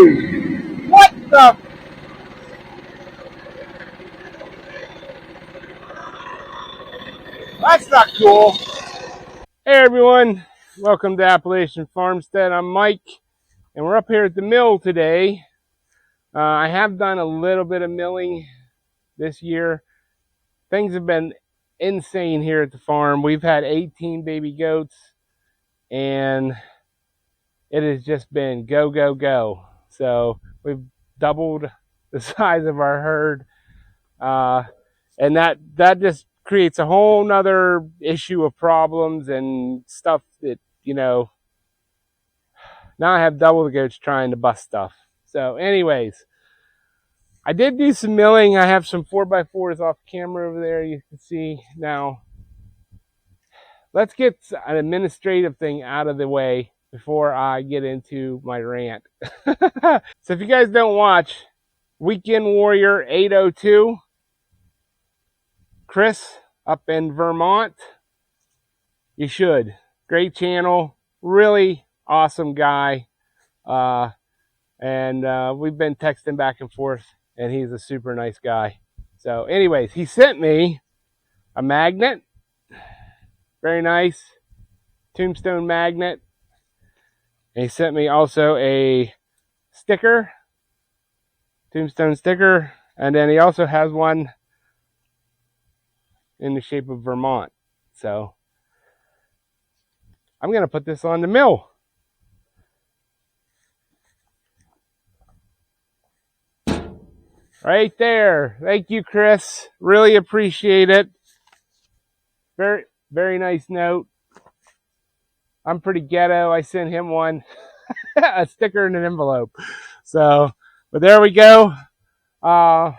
Whoa! What the? That's not cool. Hey everyone, welcome to Appalachian Farmstead. I'm Mike, and we're up here at the mill today. I have done a little bit of milling this year. Things have been insane here at the farm. We've had 18 baby goats, and it has just been go, go, go. So we've doubled the size of our herd, and that just creates a whole nother issue of problems and stuff that, now I have double the goats trying to bust stuff. So anyways, I did do some milling. I have some 4x4s off camera over there, you can see. Now let's get an administrative thing out of the way before I get into my rant. So if you guys don't watch Weekend Warrior 802, Chris up in Vermont, you should. Great channel, really awesome guy. And we've been texting back and forth, and he's a super nice guy. So anyways, he sent me a magnet, very nice tombstone magnet. And he sent me also a sticker, tombstone sticker, and then he also has one in the shape of Vermont. So I'm gonna put this on the mill. Right there. Thank you, Chris. Really appreciate it. Very, very nice note. I'm pretty ghetto. I sent him one, a sticker in an envelope. So, but there we go. I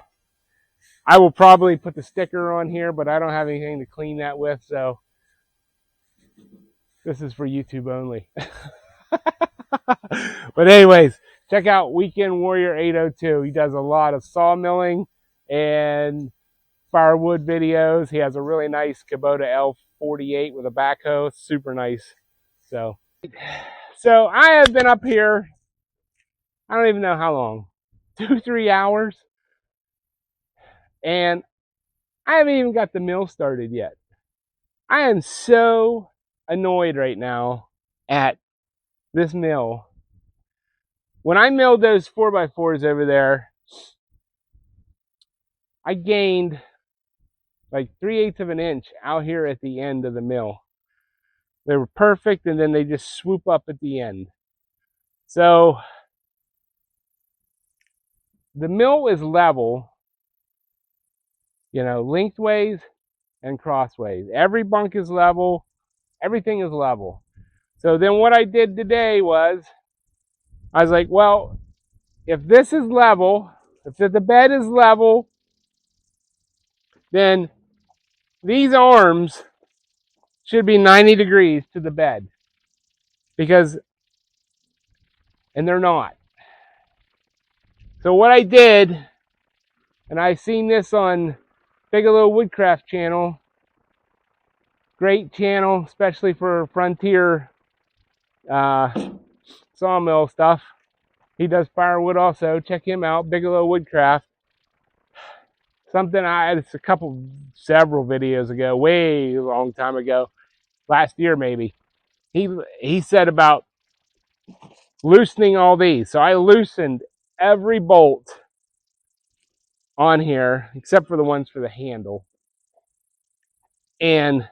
will probably put the sticker on here, but I don't have anything to clean that with. So this is for YouTube only. But anyways, check out Weekend Warrior 802. He does a lot of sawmilling and firewood videos. He has a really nice Kubota L48 with a backhoe. Super nice. So I have been up here, I don't even know how long, 2-3 hours. And I haven't even got the mill started yet. I am so annoyed right now at this mill. When I milled those 4x4s over there, I gained like 3/8 of an inch out here at the end of the mill. They were perfect, and then they just swoop up at the end. So the mill is level, lengthways and crossways. Every bunk is level. Everything is level. So then what I did today was, I was like, well, if this is level, if the bed is level, then these arms should be 90 degrees to the bed. And they're not. So what I did, and I've seen this on Bigelow Woodcraft channel, great channel, especially for frontier sawmill stuff. He does firewood also. Check him out, Bigelow Woodcraft. It's several videos ago, way long time ago, last year maybe. He said about loosening all these. So I loosened every bolt on here except for the ones for the handle. And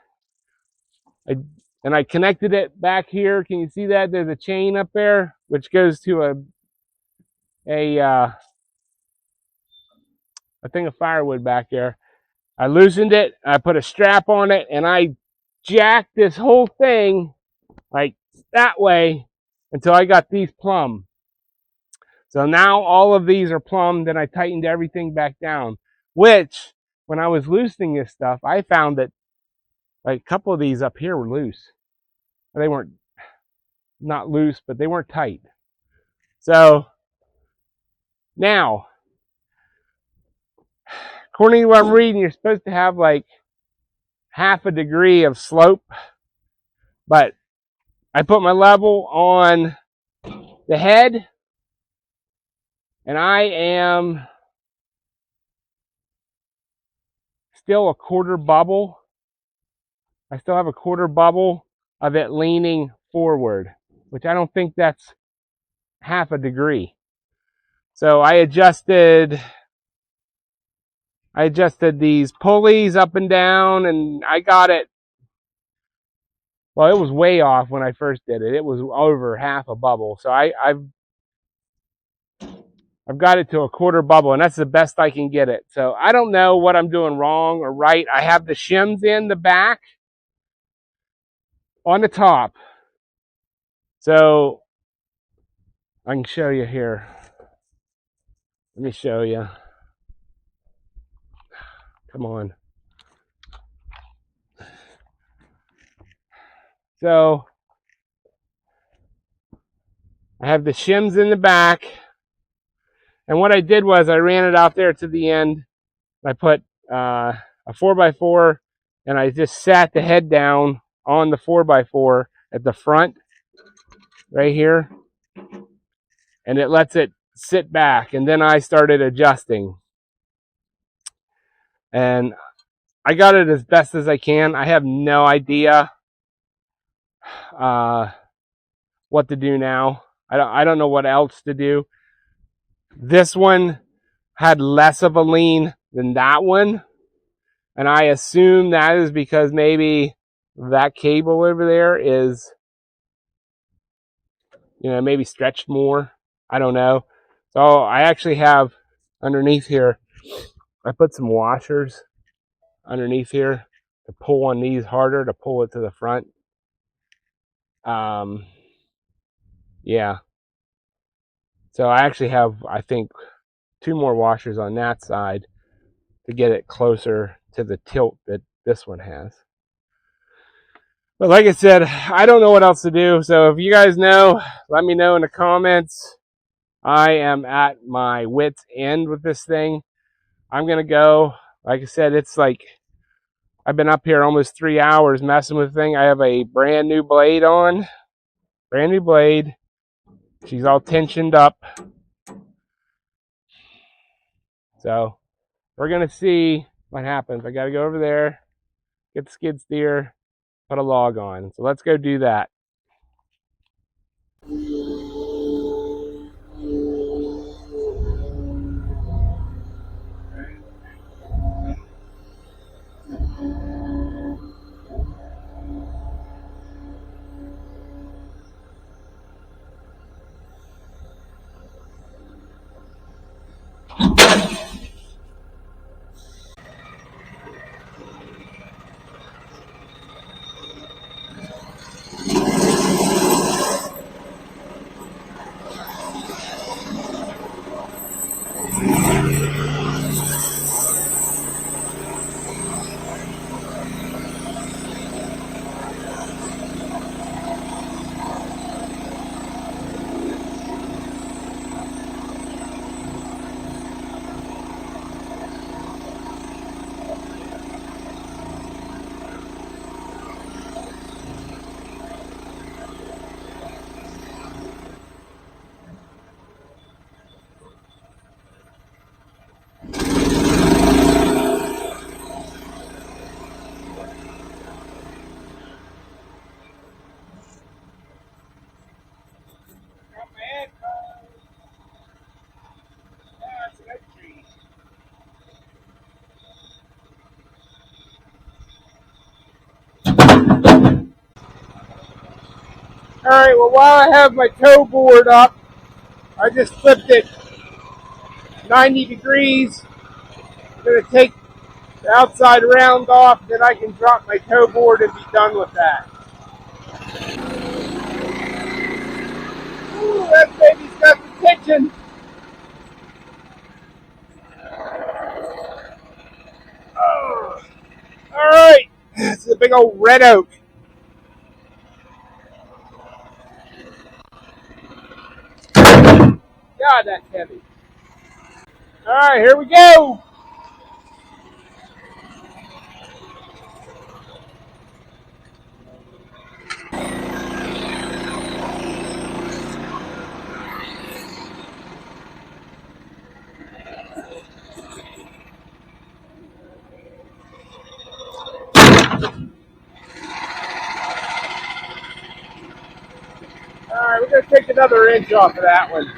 I connected it back here. Can you see that? There's a chain up there which goes to a thing of firewood back there. I loosened it, I put a strap on it, and I jacked this whole thing like that way until I got these plumb. So now all of these are plumbed, and I tightened everything back down, which when I was loosening this stuff, I found that like a couple of these up here were loose. They weren't not loose, but they weren't tight. So now, according to what I'm reading, you're supposed to have like 1/2 degree of slope, but I put my level on the head, And I am still a quarter bubble. I still have a quarter bubble of it leaning forward, which I don't think that's half a degree. So I adjusted these pulleys up and down, and I got it. Well, it was way off when I first did it. It was over half a bubble. So I've got it to a quarter bubble, and that's the best I can get it. So I don't know what I'm doing wrong or right. I have the shims in the back on the top. So I can show you here. Let me show you. Come on. So I have the shims in the back. And what I did was I ran it out there to the end. I put a 4x4, and I just sat the head down on the 4x4 at the front right here. And it lets it sit back. And then I started adjusting. And I got it as best as I can. I have no idea what to do now. I don't know what else to do. This one had less of a lean than that one, and I assume that is because maybe that cable over there is, maybe stretched more. I don't know. So I actually have underneath here, I put some washers underneath here to pull on these harder, to pull it to the front. Yeah. So I actually have, I think, 2 more washers on that side to get it closer to the tilt that this one has. But like I said, I don't know what else to do. So if you guys know, let me know in the comments. I am at my wit's end with this thing. I'm going to go. Like I said, it's like I've been up here almost 3 hours messing with the thing. I have a brand new blade on. Brand new blade. She's all tensioned up. So we're going to see what happens. I got to go over there, get the skid steer, put a log on. So let's go do that. Alright, well, while I have my toe board up, I just flipped it 90 degrees. I'm going to take the outside round off, then I can drop my toe board and be done with that. Ooh, that baby's got the tension. Oh. Alright, this is a big old red oak. God, that's heavy. Alright, here we go. Alright, we're going to take another inch off of that one.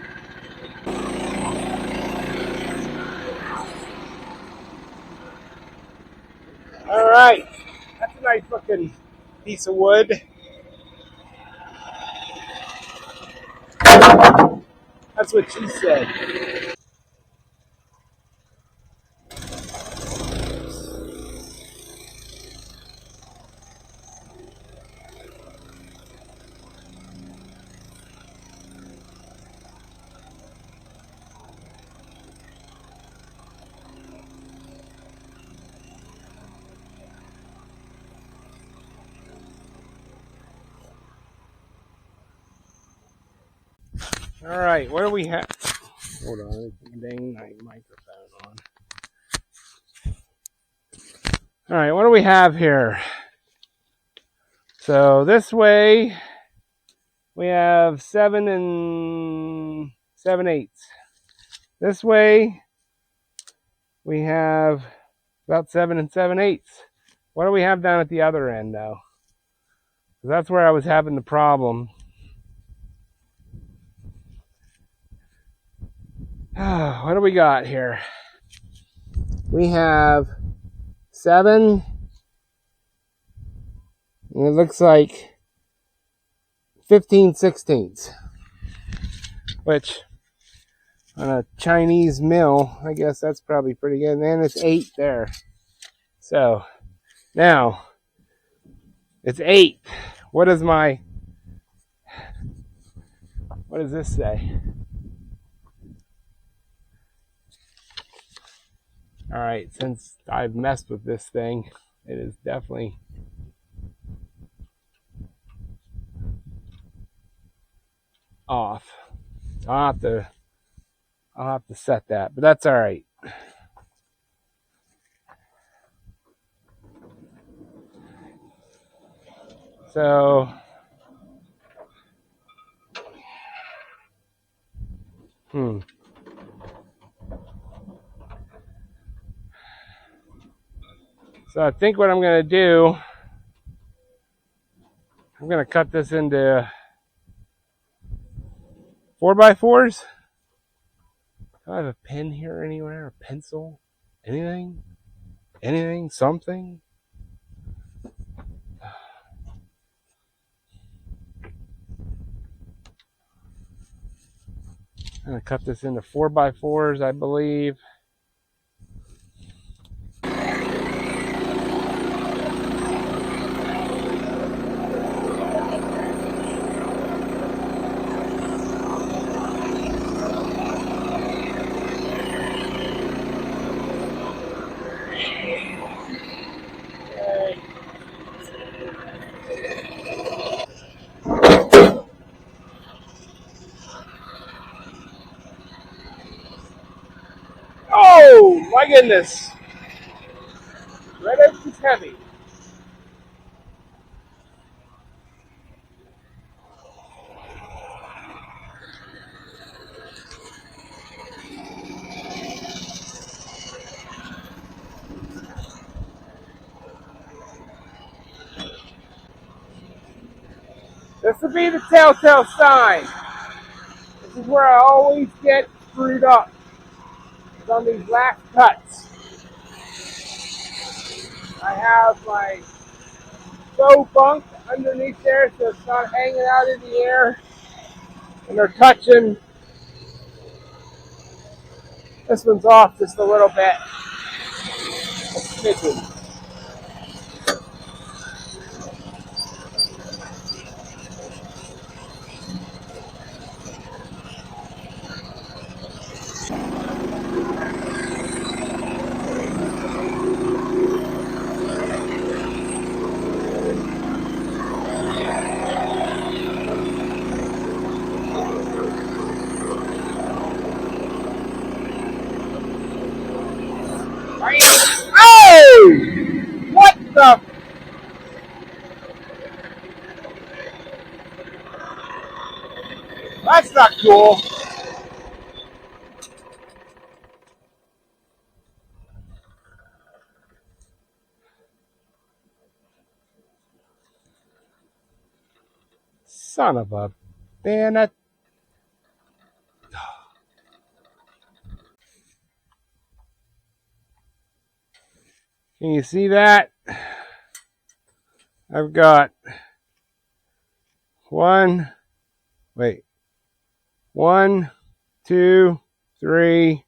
Alright, that's a nice looking piece of wood. That's what she said. Alright, what do we have? Hold on, dang my microphone on. Alright, what do we have here? So this way we have 7 and 7/8. This way we have about 7 and 7/8. What do we have down at the other end though? That's where I was having the problem. What do we got here? We have 7, and it looks like 15/16, which on a Chinese mill, I guess that's probably pretty good. And then it's 8 there. So now it's 8. What does this say? All right, since I've messed with this thing, it is definitely off. I'll have to set that, but that's all right. So So I think what I'm going to do, I'm going to cut this into 4x4s. Do I have a pen here anywhere? A pencil? Anything? Anything? Something? I'm going to cut this into 4x4s, I believe. Oh, my goodness. Red oak is heavy. This will be the telltale sign. This is where I always get screwed up. It's on these last cuts. I have my faux bunk underneath there so it's not hanging out in the air. And they're touching. This one's off just a little bit. A smidgen. Oh! What the? That's not cool. Son of a Man, that... Can you see that? I've got one, 2, 3,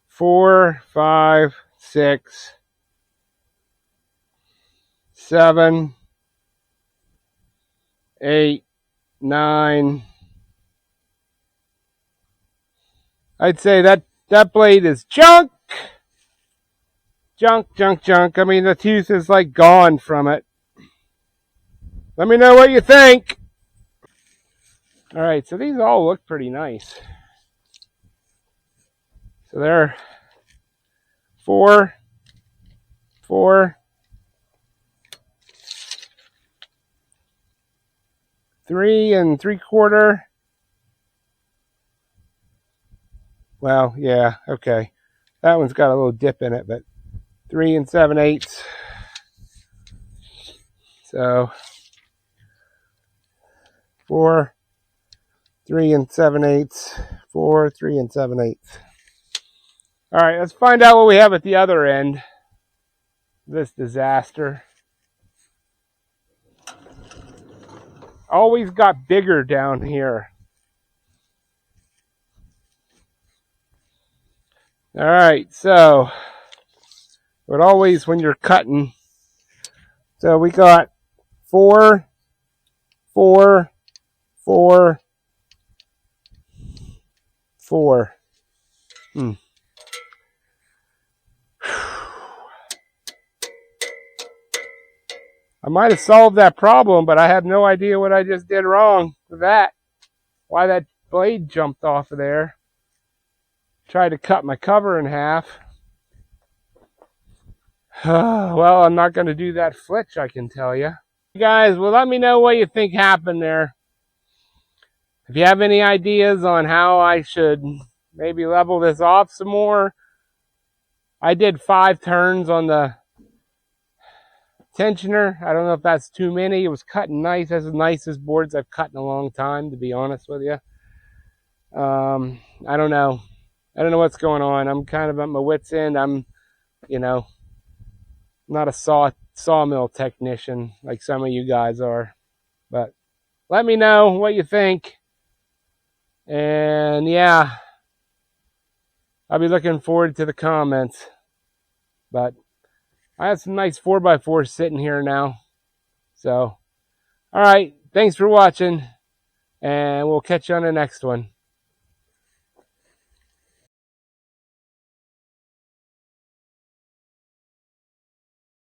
4, 5, 6, 7, 8, 9. I'd say that blade is junk. Junk. I mean, the tooth is like gone from it. Let me know what you think. All right, so these all look pretty nice. So they're 4, 3 3/4. Well, yeah, okay. That one's got a little dip in it, but 3 7/8. So 4, 3 7/8. 4, 3 7/8. All right, let's find out what we have at the other end. This disaster. Always got bigger down here. All right, so but always when you're cutting. So we got 4, 4, 4, 4. I might have solved that problem, but I have no idea what I just did wrong with that. Why that blade jumped off of there. Tried to cut my cover in half. Well, I'm not going to do that flitch, I can tell you. Guys, well, let me know what you think happened there. If you have any ideas on how I should maybe level this off some more. I did 5 turns on the tensioner. I don't know if that's too many. It was cutting nice. That's the nicest boards I've cut in a long time, to be honest with you. I don't know. I don't know what's going on. I'm kind of at my wit's end. I'm, not a sawmill technician like some of you guys are. But let me know what you think. And yeah, I'll be looking forward to the comments. But I have some nice 4x4s sitting here now. So, all right. Thanks for watching. And we'll catch you on the next one.